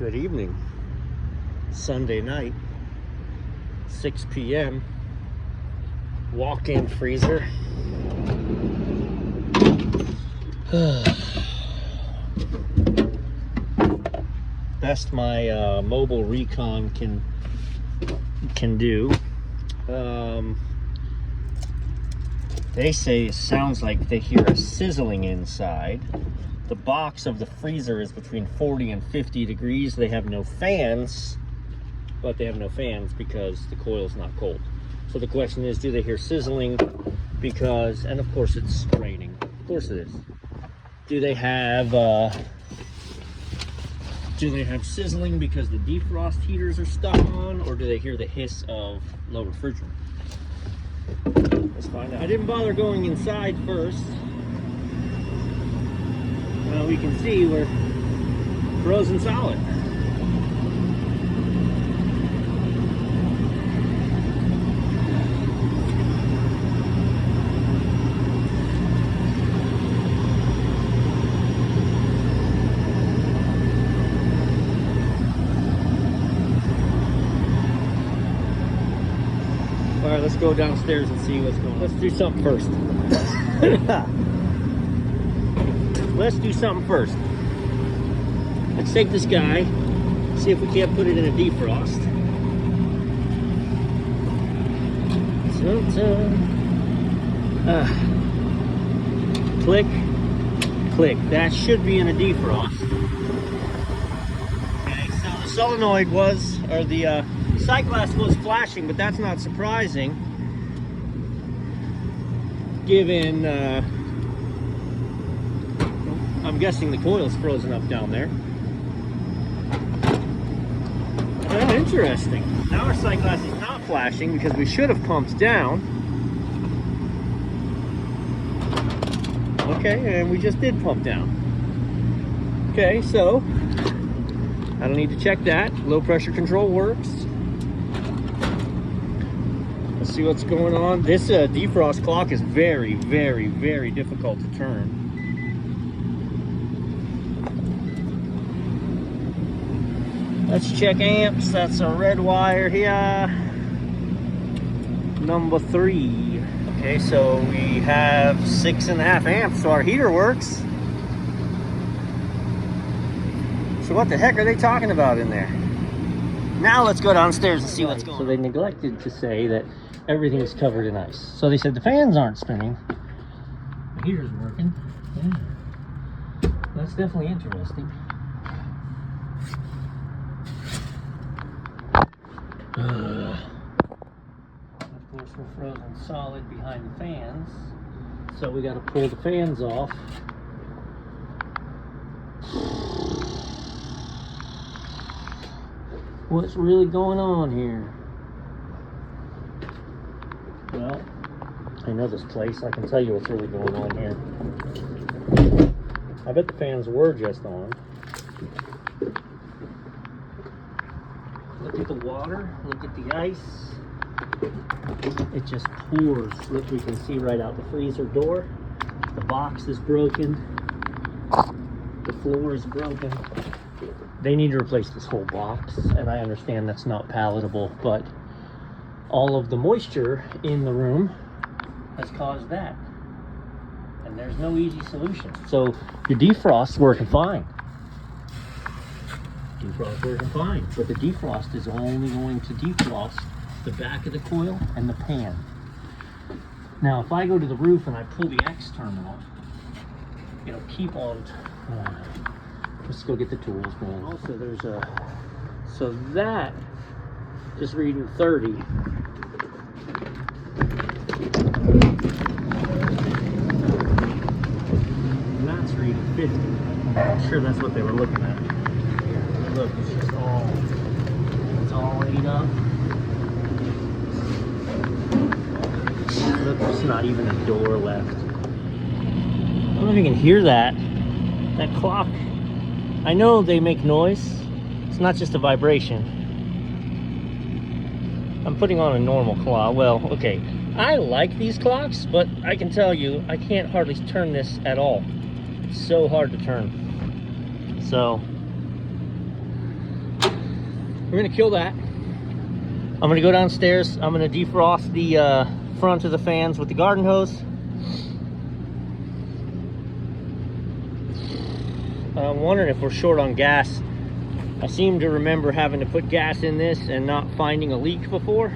Good evening. Sunday night, 6 p.m. Walk-in freezer. Best my mobile recon can do. They say it sounds like they hear a sizzling inside. The box of the freezer is between 40 and 50 degrees. They have no fans, but they have no fans because the coil's not cold. So the question is, do they hear sizzling? Because, and of course it's raining. Of course it is. Do they have sizzling because the defrost heaters are stuck on, or do they hear the hiss of low refrigerant? Let's find out. I didn't bother going inside first. Well, we can see we're frozen solid. All right, let's go downstairs and see what's going on. Let's do something first. Let's do something first. Let's take this guy, see if we can't put it in a defrost. Click, click. That should be in a defrost. Okay, so the solenoid was, or the sight glass was flashing, but that's not surprising, given I'm guessing the coil's frozen up down there. Oh, interesting. Now our sight glass is not flashing because we should have pumped down. Okay, and we just did pump down. Okay, so I don't need to check that. Low pressure control works. Let's see what's going on. This defrost clock is very, very, very difficult to turn. Let's check amps. That's a red wire here. Number 3. Okay, so we have 6.5 amps, so our heater works. So what the heck are they talking about in there? Now let's go downstairs and see what's going on. So they neglected to say that everything's covered in ice. So they said the fans aren't spinning. The heater's working. Yeah. That's definitely interesting. Of course, we're frozen solid behind the fans, so we got to pull the fans off. What's really going on here? Well, I know this place. I can tell you what's really going on here. I bet the fans were just on. Look at the water, look at the ice. It just pours. Look, we can see right out the freezer door. The box is broken. The floor is broken. They need to replace this whole box, and I understand that's not palatable, but all of the moisture in the room has caused that. And there's no easy solution. So your defrost's working fine. Defrost working fine, but the defrost is only going to defrost the back of the coil and the pan. Now, if I go to the roof and I pull the X terminal, it'll keep on. Let's go get the tools, man. Also, there's a. So that is reading 30. And that's reading 50. I'm sure that's what they were looking at. Look, it's just it's all ate up. Look, there's not even a door left. I don't know if you can hear that. That clock. I know they make noise. It's not just a vibration. I'm putting on a normal clock. Well, okay. I like these clocks, but I can tell you, I can't hardly turn this at all. It's so hard to turn. So we're gonna kill that. I'm gonna go downstairs. I'm gonna defrost the front of the fans with the garden hose. I'm wondering if we're short on gas. I seem to remember having to put gas in this and not finding a leak before.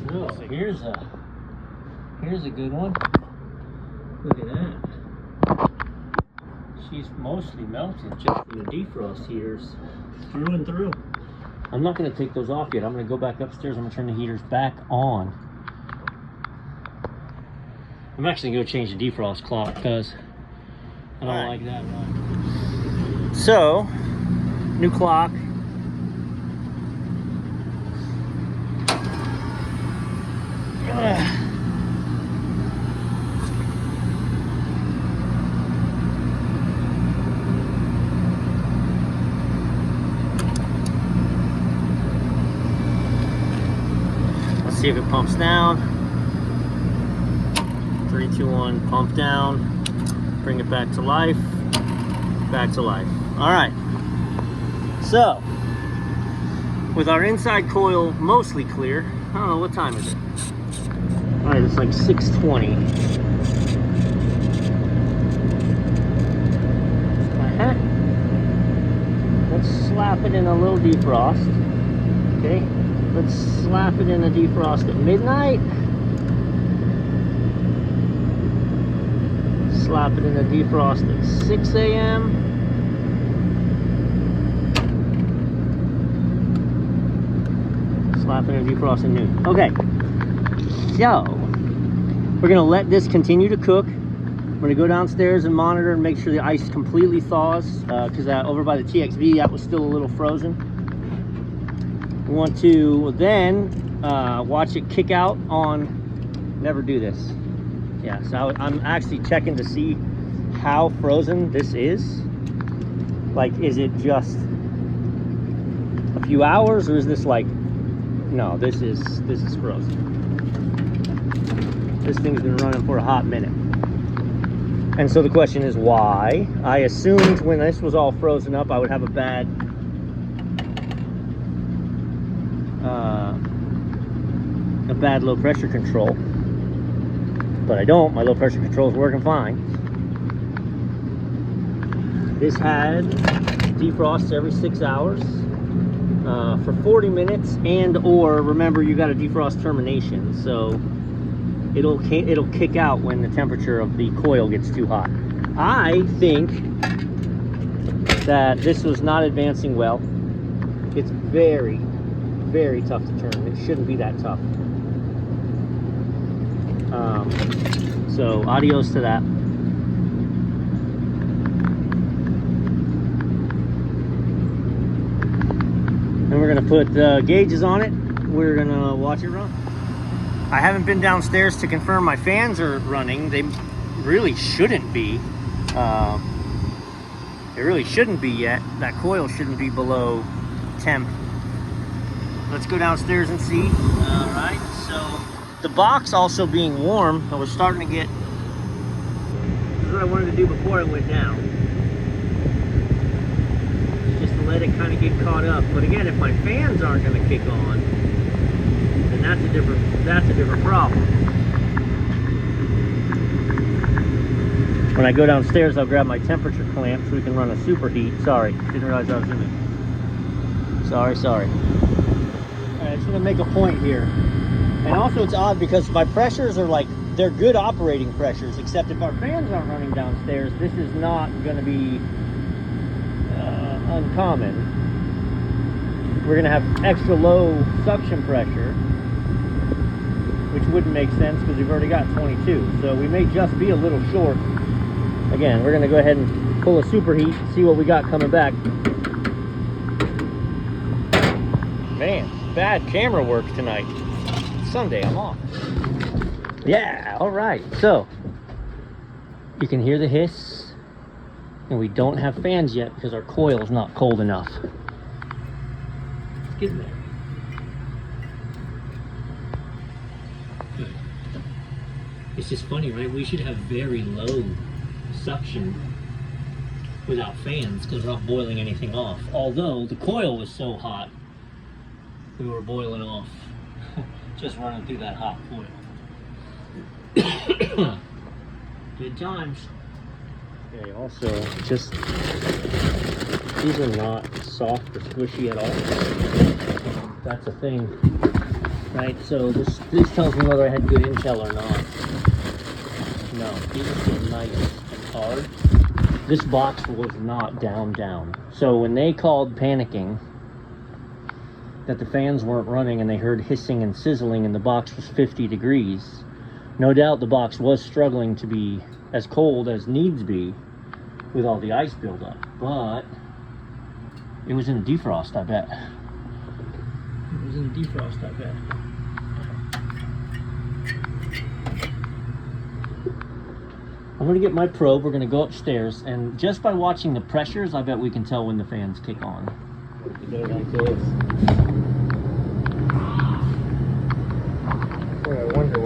So here's a good one. Look at that. She's mostly melted just from the defrost heaters through and through. I'm not going to take those off yet. I'm going to go back upstairs. I'm going to turn the heaters back on. I'm actually going to change the defrost clock because I don't like that one. So, new clock. Let's see if it pumps down. 3, 2, 1, pump down. Bring it back to life. Back to life. All right. So, with our inside coil mostly clear, I don't know, what time is it? All right, it's like 6:20. Let's slap it in a little defrost. Okay, let's slap it in a defrost at midnight. Slap it in a defrost at 6 a.m. Slap it in a defrost at noon. Okay, so we're gonna let this continue to cook. I'm gonna go downstairs and monitor and make sure the ice completely thaws, because over by the TXV that was still a little frozen. We want to then watch it kick out on, never do this. Yeah, so I'm actually checking to see how frozen this is. Like, is it just a few hours, or is this like, no, this is frozen. This thing's been running for a hot minute. And so the question is why? I assumed when this was all frozen up, I would have a bad low pressure control. But I don't. My low pressure control is working fine. This had defrosts every 6 hours for 40 minutes, and or remember, you got a defrost termination, so it'll kick out when the temperature of the coil gets too hot. I think that this was not advancing well. It's very, very tough to turn. It shouldn't be that tough. So adios to that. And we're gonna put gauges on it. We're gonna watch it run. I haven't been downstairs to confirm my fans are running. They really shouldn't be. They really shouldn't be yet. That coil shouldn't be below temp. Let's go downstairs and see. All right, so the box also being warm, I was starting to get, this is what I wanted to do before I went down. Just to let it kind of get caught up. But again, if my fans aren't going to kick on, then that's a different problem. When I go downstairs, I'll grab my temperature clamp so we can run a superheat. Sorry, didn't realize I was zooming. Sorry. All right, I just want to make a point here. And also it's odd because my pressures are like, they're good operating pressures, except if our fans aren't running downstairs, this is not going to be uncommon. We're going to have extra low suction pressure, which wouldn't make sense because we've already got 22. So we may just be a little short. Again, we're going to go ahead and pull a superheat, see what we got coming back. Man, bad camera work tonight. Sunday, I'm off. Yeah, all right. So you can hear the hiss, and we don't have fans yet because our coil is not cold enough. It's getting there. Good. It's just funny, right? We should have very low suction without fans because we're not boiling anything off. Although the coil was so hot, we were boiling off just running through that hot coil. Good times. Okay, also, just, these are not soft or squishy at all. That's a thing, right? So this tells me whether I had good intel or not. No, these are nice and hard. This box was not down. So when they called panicking that the fans weren't running and they heard hissing and sizzling and the box was 50 degrees, no doubt the box was struggling to be as cold as needs be with all the ice buildup, but it was in a defrost, I bet. It was in a defrost, I bet. I'm gonna get my probe, we're gonna go upstairs, and just by watching the pressures, I bet we can tell when the fans kick on. Go like this. Boy, I wonder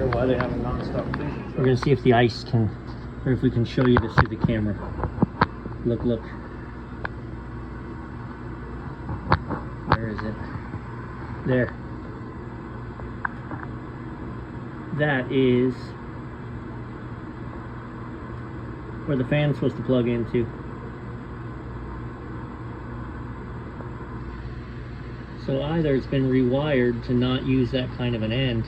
why they have a non-stop fishing. We're gonna see if the ice can, or if we can show you this through the camera. Look. Where is it? There. That is where the fan's supposed to plug into. So either it's been rewired to not use that kind of an end,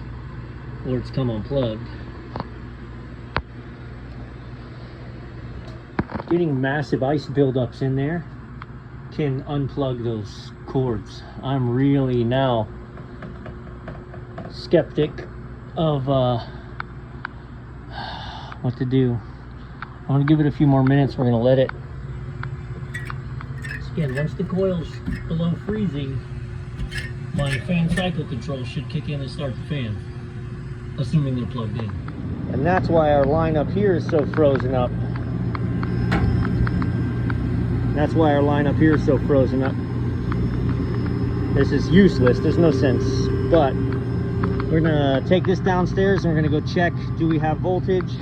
or it's come unplugged. Getting massive ice buildups in there can unplug those cords. I'm really now skeptic of what to do. I'm gonna give it a few more minutes. We're gonna let it. Again, once the coil's below freezing, my fan cycle control should kick in and start the fan, assuming they're plugged in. And that's why our line up here is so frozen up. That's why our line up here is so frozen up. This is useless, there's no sense. But we're gonna take this downstairs and we're gonna go check, do we have voltage?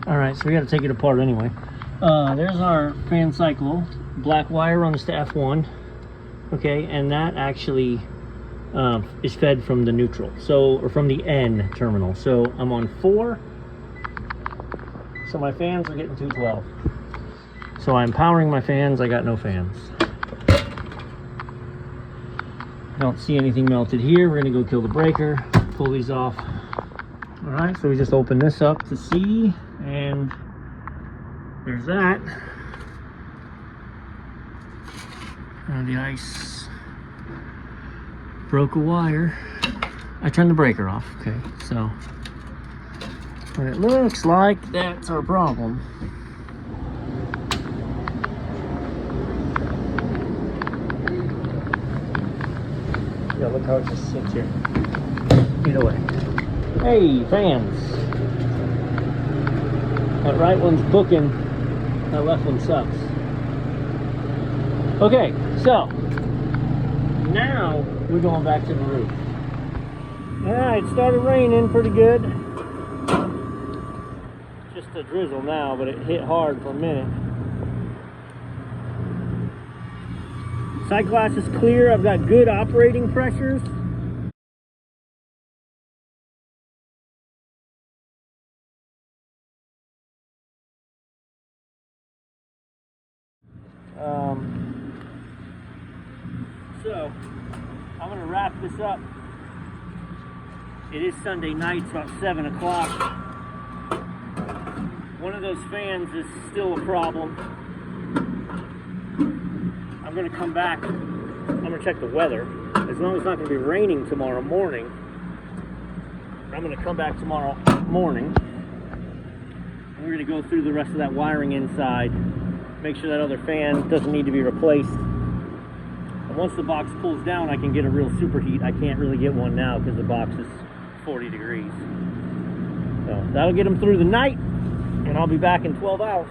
All right, so we gotta take it apart anyway. There's our fan cycle. Black wire runs to F1. Okay, and that actually is fed from the neutral, or from the N terminal. So I'm on 4, so my fans are getting 212. So I'm powering my fans, I got no fans. I don't see anything melted here. We're gonna go kill the breaker, pull these off. All right, so we just open this up to see, and there's that. And the ice broke a wire. I turned the breaker off, okay, so. And it looks like that's our problem. Yeah, look how it just sits here. Get away. Hey, fans. That right one's booking, that left one sucks. Okay, so now we're going back to the roof. Alright, it started raining pretty good. Just a drizzle now, but it hit hard for a minute. Side glass is clear. I've got good operating pressures. So I'm going to wrap this up. It is Sunday night, it's about 7 o'clock. One of those fans is still a problem. I'm going to come back. I'm going to check the weather. As long as it's not going to be raining tomorrow morning, I'm going to come back tomorrow morning. And we're going to go through the rest of that wiring inside, make sure that other fan doesn't need to be replaced. And once the box pulls down, I can get a real superheat. I can't really get one now because the box is 40 degrees. So that'll get them through the night, and I'll be back in 12 hours.